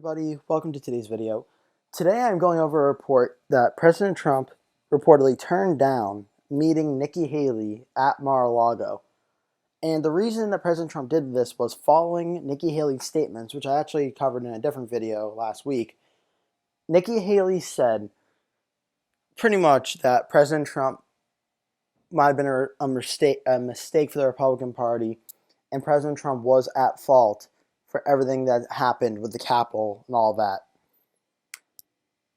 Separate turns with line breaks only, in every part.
everybody, welcome to today's video. Today I'm going over a report that President Trump reportedly turned down meeting Nikki Haley at Mar-a-Lago. And the reason that President Trump did this was following Nikki Haley's statements, which I actually covered in a different video last week. Nikki Haley said pretty much that President Trump might have been a mistake for the Republican Party, and President Trump was at fault for everything that happened with the Capitol and all that.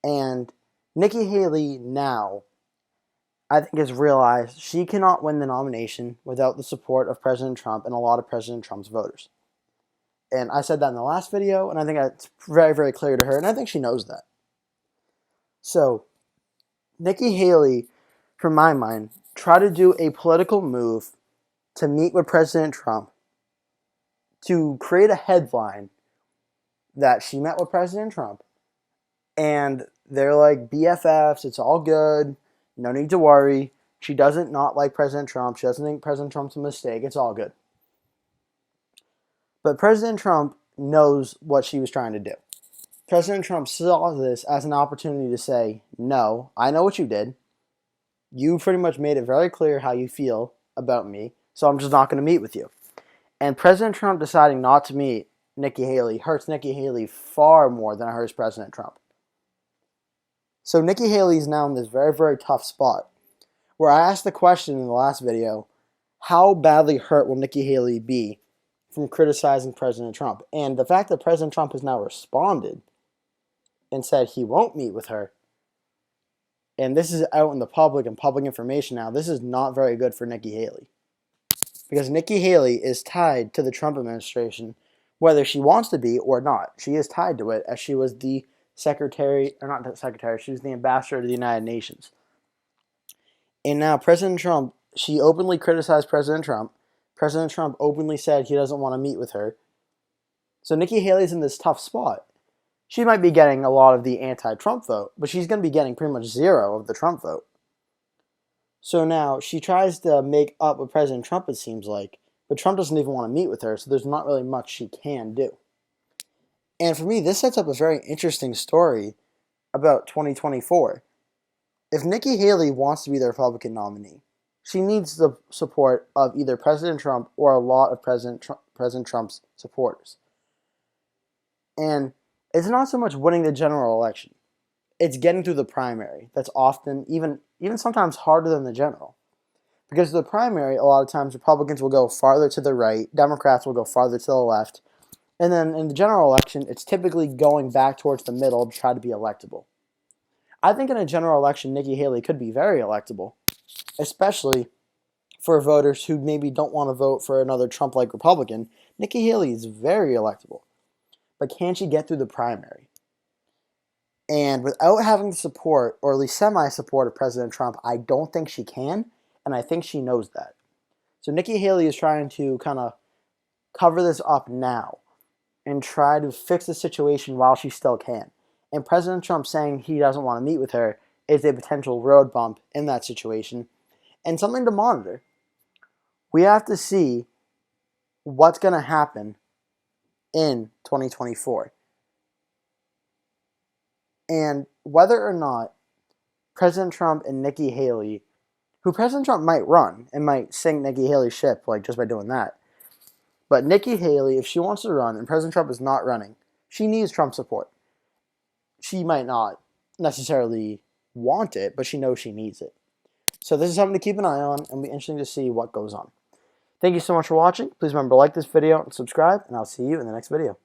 And Nikki Haley now, I think, has realized she cannot win the nomination without the support of President Trump and a lot of President Trump's voters. And I said that in the last video, and I think it's very, very clear to her, and I think she knows that. So, Nikki Haley, from my mind, tried to do a political move to meet with President Trump to create a headline that she met with President Trump and they're like BFFs, it's all good, no need to worry. She doesn't not like President Trump, she doesn't think President Trump's a mistake, it's all good. But President Trump knows what she was trying to do. President Trump saw this as an opportunity to say, no, I know what you did. You pretty much made it very clear how you feel about me, so I'm just not going to meet with you. And President Trump deciding not to meet Nikki Haley hurts Nikki Haley far more than it hurts President Trump. So Nikki Haley is now in this very, very tough spot where I asked the question in the last video, how badly hurt will Nikki Haley be from criticizing President Trump? And the fact that President Trump has now responded and said he won't meet with her, and this is out in the public and public information now, this is not very good for Nikki Haley. Because Nikki Haley is tied to the Trump administration, whether she wants to be or not. She is tied to it as she was the secretary, or not the secretary, she was the ambassador to the United Nations. And now President Trump, she openly criticized President Trump. President Trump openly said he doesn't want to meet with her. So Nikki Haley's in this tough spot. She might be getting a lot of the anti-Trump vote, but she's going to be getting pretty much zero of the Trump vote. So now she tries to make up with President Trump, it seems like, but Trump doesn't even want to meet with her, so there's not really much she can do. And for me, this sets up a very interesting story about 2024. If Nikki Haley wants to be the Republican nominee, she needs the support of either President Trump or a lot of President Trump's supporters. And it's not so much winning the general election. It's getting through the primary. That's often, even sometimes, harder than the general. Because the primary, a lot of times, Republicans will go farther to the right, Democrats will go farther to the left, and then in the general election, it's typically going back towards the middle to try to be electable. I think in a general election, Nikki Haley could be very electable, especially for voters who maybe don't want to vote for another Trump-like Republican. Nikki Haley is very electable. But can she get through the primary? And without having the support, or at least semi-support of President Trump, I don't think she can, and I think she knows that. So Nikki Haley is trying to kind of cover this up now and try to fix the situation while she still can. And President Trump saying he doesn't want to meet with her is a potential road bump in that situation, and something to monitor. We have to see what's going to happen in 2024. And whether or not President Trump and Nikki Haley, who President Trump might run and might sink Nikki Haley's ship like just by doing that, but Nikki Haley, if she wants to run and President Trump is not running, she needs Trump support. She might not necessarily want it, but she knows she needs it. So this is something to keep an eye on, and it'll be interesting to see what goes on. Thank you so much for watching. Please remember to like this video and subscribe, and I'll see you in the next video.